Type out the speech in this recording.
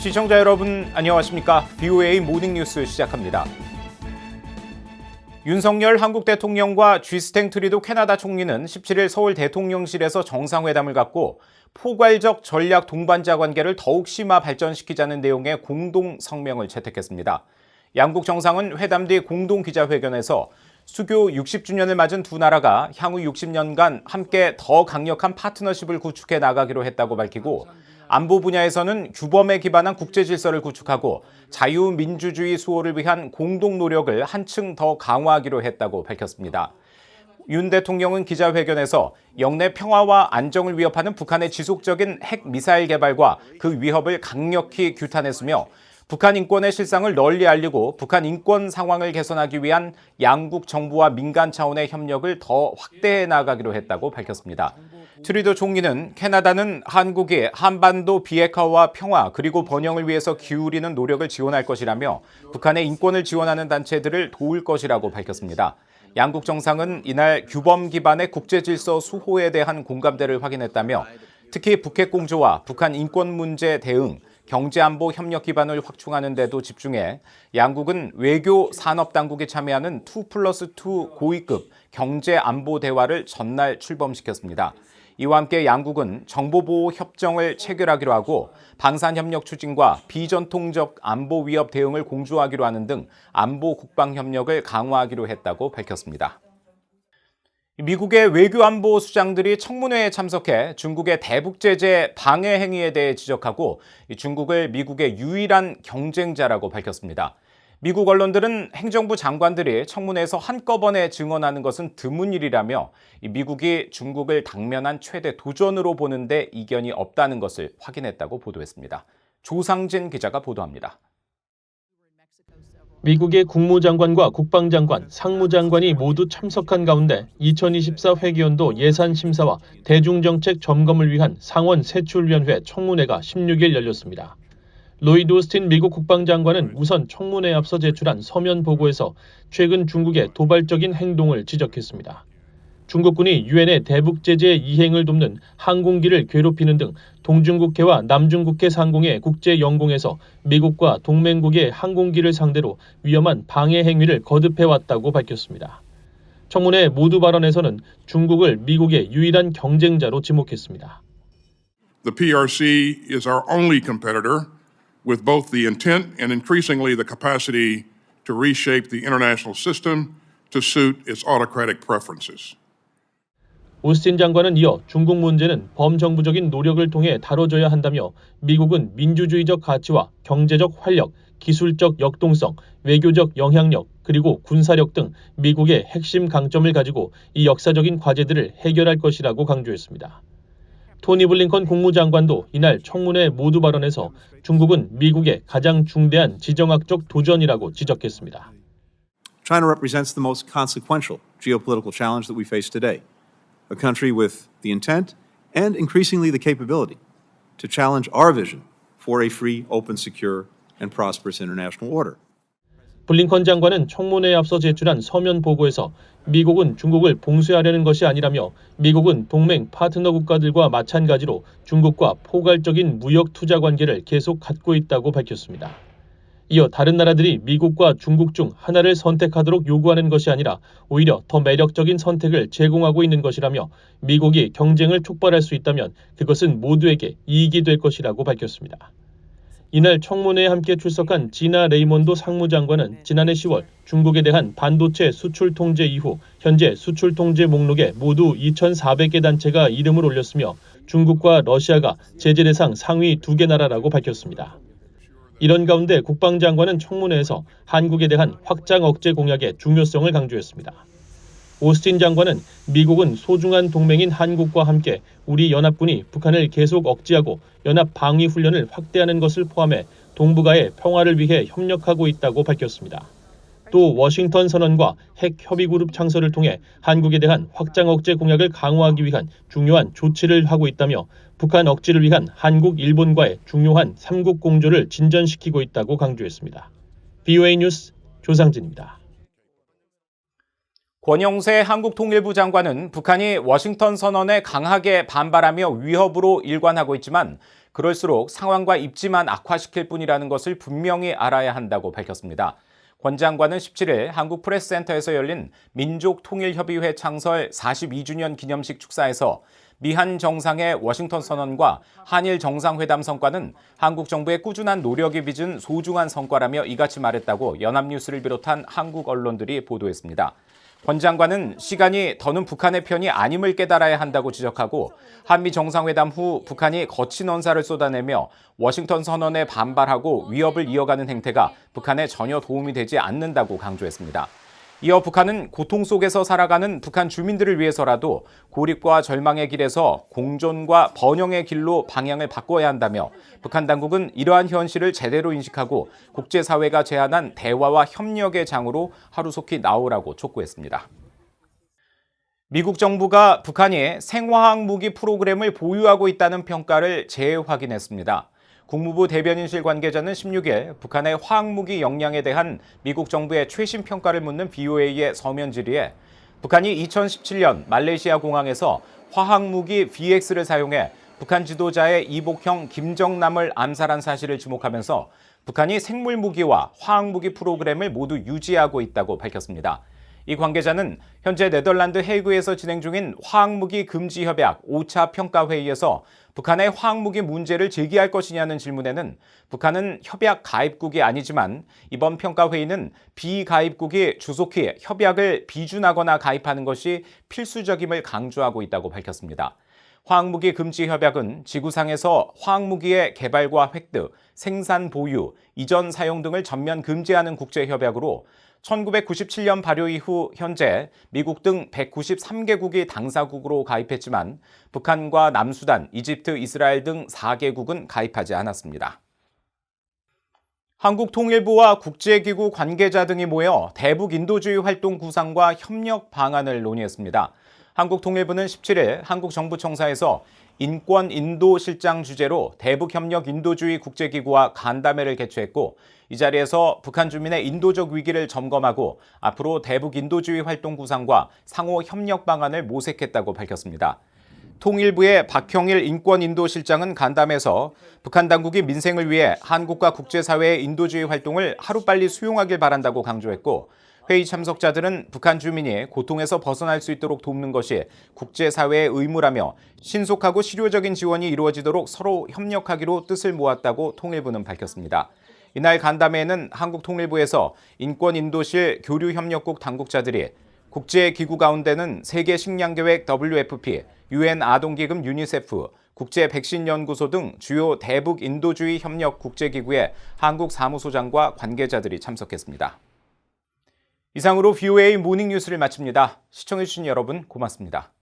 시청자 여러분 안녕하십니까? BOA 모닝뉴스 시작합니다. 윤석열 한국 대통령과 쥐스탱 트리도 캐나다 총리는 17일 서울 대통령실에서 정상회담을 갖고 포괄적 전략 동반자 관계를 더욱 심화 발전시키자는 내용의 공동 성명을 채택했습니다. 양국 정상은 회담 뒤 공동 기자회견에서 수교 60주년을 맞은 두 나라가 향후 60년간 함께 더 강력한 파트너십을 구축해 나가기로 했다고 밝히고 안보 분야에서는 규범에 기반한 국제 질서를 구축하고 자유민주주의 수호를 위한 공동 노력을 한층 더 강화하기로 했다고 밝혔습니다. 윤 대통령은 기자회견에서 영내 평화와 안정을 위협하는 북한의 지속적인 핵 미사일 개발과 그 위협을 강력히 규탄했으며 북한 인권의 실상을 널리 알리고 북한 인권 상황을 개선하기 위한 양국 정부와 민간 차원의 협력을 더 확대해 나가기로 했다고 밝혔습니다. 트리도 총리는 캐나다는 한국이 한반도 비핵화와 평화 그리고 번영을 위해서 기울이는 노력을 지원할 것이라며 북한의 인권을 지원하는 단체들을 도울 것이라고 밝혔습니다. 양국 정상은 이날 규범 기반의 국제 질서 수호에 대한 공감대를 확인했다며 특히 북핵 공조와 북한 인권 문제 대응, 경제안보 협력 기반을 확충하는 데도 집중해 양국은 외교 산업 당국이 참여하는 2+2 고위급 경제안보 대화를 전날 출범시켰습니다. 이와 함께 양국은 정보보호 협정을 체결하기로 하고 방산협력 추진과 비전통적 안보 위협 대응을 공조하기로 하는 등 안보 국방 협력을 강화하기로 했다고 밝혔습니다. 미국의 외교안보 수장들이 청문회에 참석해 중국의 대북 제재 방해 행위에 대해 지적하고 중국을 미국의 유일한 경쟁자라고 밝혔습니다. 미국 언론들은 행정부 장관들이 청문회에서 한꺼번에 증언하는 것은 드문 일이라며 미국이 중국을 당면한 최대 도전으로 보는데 이견이 없다는 것을 확인했다고 보도했습니다. 조상진 기자가 보도합니다. 미국의 국무장관과 국방장관, 상무장관이 모두 참석한 가운데 2024 회계연도 예산심사와 대중정책 점검을 위한 상원 세출위원회 청문회가 16일 열렸습니다. 로이드 오스틴 미국 국방장관은 우선 청문회에 앞서 제출한 서면 보고에서 최근 중국의 도발적인 행동을 지적했습니다. 중국군이 유엔의 대북 제재 이행을 돕는 항공기를 괴롭히는 등 동중국해와 남중국해 상공의 국제 영공에서 미국과 동맹국의 항공기를 상대로 위험한 방해 행위를 거듭해왔다고 밝혔습니다. 청문회 모두 발언에서는 중국을 미국의 유일한 경쟁자로 지목했습니다. The PRC is our only competitor with both the intent and increasingly the capacity to reshape the international system to suit its autocratic preferences. 오스틴 장관은 이어 중국 문제는 범정부적인 노력을 통해 다뤄져야 한다며 미국은 민주주의적 가치와 경제적 활력, 기술적 역동성, 외교적 영향력, 그리고 군사력 등 미국의 핵심 강점을 가지고 이 역사적인 과제들을 해결할 것이라고 강조했습니다. 토니 블링컨 국무장관도 이날 청문회 모두 발언에서 중국은 미국의 가장 중대한 지정학적 도전이라고 지적했습니다. China represents the most consequential geopolitical challenge that we face today. A country with the intent and increasingly the capability to challenge our vision for a free, open, secure, and prosperous international order. 블링컨 장관은 청문회에 앞서 제출한 서면 보고에서 미국은 중국을 봉쇄하려는 것이 아니라며 미국은 동맹 파트너 국가들과 마찬가지로 중국과 포괄적인 무역 투자 관계를 계속 갖고 있다고 밝혔습니다. 이어 다른 나라들이 미국과 중국 중 하나를 선택하도록 요구하는 것이 아니라 오히려 더 매력적인 선택을 제공하고 있는 것이라며 미국이 경쟁을 촉발할 수 있다면 그것은 모두에게 이익이 될 것이라고 밝혔습니다. 이날 청문회에 함께 출석한 지나 레이몬도 상무장관은 지난해 10월 중국에 대한 반도체 수출 통제 이후 현재 수출 통제 목록에 모두 2,400개 단체가 이름을 올렸으며 중국과 러시아가 제재 대상 상위 2개 나라라고 밝혔습니다. 이런 가운데 국방장관은 청문회에서 한국에 대한 확장 억제 공약의 중요성을 강조했습니다. 오스틴 장관은 미국은 소중한 동맹인 한국과 함께 우리 연합군이 북한을 계속 억제하고 연합 방위 훈련을 확대하는 것을 포함해 동북아의 평화를 위해 협력하고 있다고 밝혔습니다. 또 워싱턴 선언과 핵 협의그룹 창설을 통해 한국에 대한 확장 억제 공약을 강화하기 위한 중요한 조치를 하고 있다며 북한 억지를 위한 한국, 일본과의 중요한 3국 공조를 진전시키고 있다고 강조했습니다. BOA 뉴스 조상진입니다. 권영세 한국통일부 장관은 북한이 워싱턴 선언에 강하게 반발하며 위협으로 일관하고 있지만 그럴수록 상황과 입지만 악화시킬 뿐이라는 것을 분명히 알아야 한다고 밝혔습니다. 권 장관은 17일 한국프레스센터에서 열린 민족통일협의회 창설 42주년 기념식 축사에서 미한 정상의 워싱턴 선언과 한일 정상회담 성과는 한국 정부의 꾸준한 노력이 빚은 소중한 성과라며 이같이 말했다고 연합뉴스를 비롯한 한국 언론들이 보도했습니다. 권 장관은 시간이 더는 북한의 편이 아님을 깨달아야 한다고 지적하고 한미 정상회담 후 북한이 거친 언사를 쏟아내며 워싱턴 선언에 반발하고 위협을 이어가는 행태가 북한에 전혀 도움이 되지 않는다고 강조했습니다. 이어 북한은 고통 속에서 살아가는 북한 주민들을 위해서라도 고립과 절망의 길에서 공존과 번영의 길로 방향을 바꿔야 한다며 북한 당국은 이러한 현실을 제대로 인식하고 국제사회가 제안한 대화와 협력의 장으로 하루속히 나오라고 촉구했습니다. 미국 정부가 북한이 생화학 무기 프로그램을 보유하고 있다는 평가를 재확인했습니다. 국무부 대변인실 관계자는 16일 북한의 화학무기 역량에 대한 미국 정부의 최신 평가를 묻는 BOA의 서면 질의에 북한이 2017년 말레이시아 공항에서 화학무기 BX를 사용해 북한 지도자의 이복형 김정남을 암살한 사실을 지목하면서 북한이 생물무기와 화학무기 프로그램을 모두 유지하고 있다고 밝혔습니다. 이 관계자는 현재 네덜란드 헤이그에서 진행 중인 화학무기 금지 협약 5차 평가회의에서 북한의 화학무기 문제를 제기할 것이냐는 질문에는 북한은 협약 가입국이 아니지만 이번 평가회의는 비가입국이 주속히 협약을 비준하거나 가입하는 것이 필수적임을 강조하고 있다고 밝혔습니다. 화학무기 금지 협약은 지구상에서 화학무기의 개발과 획득, 생산 보유, 이전 사용 등을 전면 금지하는 국제협약으로 1997년 발효 이후 현재 미국 등 193개국이 당사국으로 가입했지만 북한과 남수단, 이집트, 이스라엘 등 4개국은 가입하지 않았습니다. 한국통일부와 국제기구 관계자 등이 모여 대북 인도주의 활동 구상과 협력 방안을 논의했습니다. 한국통일부는 17일 한국정부청사에서 인권 인도 실장 주재로 대북협력 인도주의 국제기구와 간담회를 개최했고 이 자리에서 북한 주민의 인도적 위기를 점검하고 앞으로 대북 인도주의 활동 구상과 상호 협력 방안을 모색했다고 밝혔습니다. 통일부의 박형일 인권 인도 실장은 간담회에서 북한 당국이 민생을 위해 한국과 국제사회의 인도주의 활동을 하루빨리 수용하길 바란다고 강조했고 회의 참석자들은 북한 주민이 고통에서 벗어날 수 있도록 돕는 것이 국제사회의 의무라며 신속하고 실효적인 지원이 이루어지도록 서로 협력하기로 뜻을 모았다고 통일부는 밝혔습니다. 이날 간담회에는 한국통일부에서 인권인도실 교류협력국 당국자들이 국제기구 가운데는 세계식량계획 WFP, UN 아동기금 유니세프, 국제백신연구소 등 주요 대북 인도주의 협력 국제기구의 한국 사무소장과 관계자들이 참석했습니다. 이상으로 BOA 모닝뉴스를 마칩니다. 시청해주신 여러분 고맙습니다.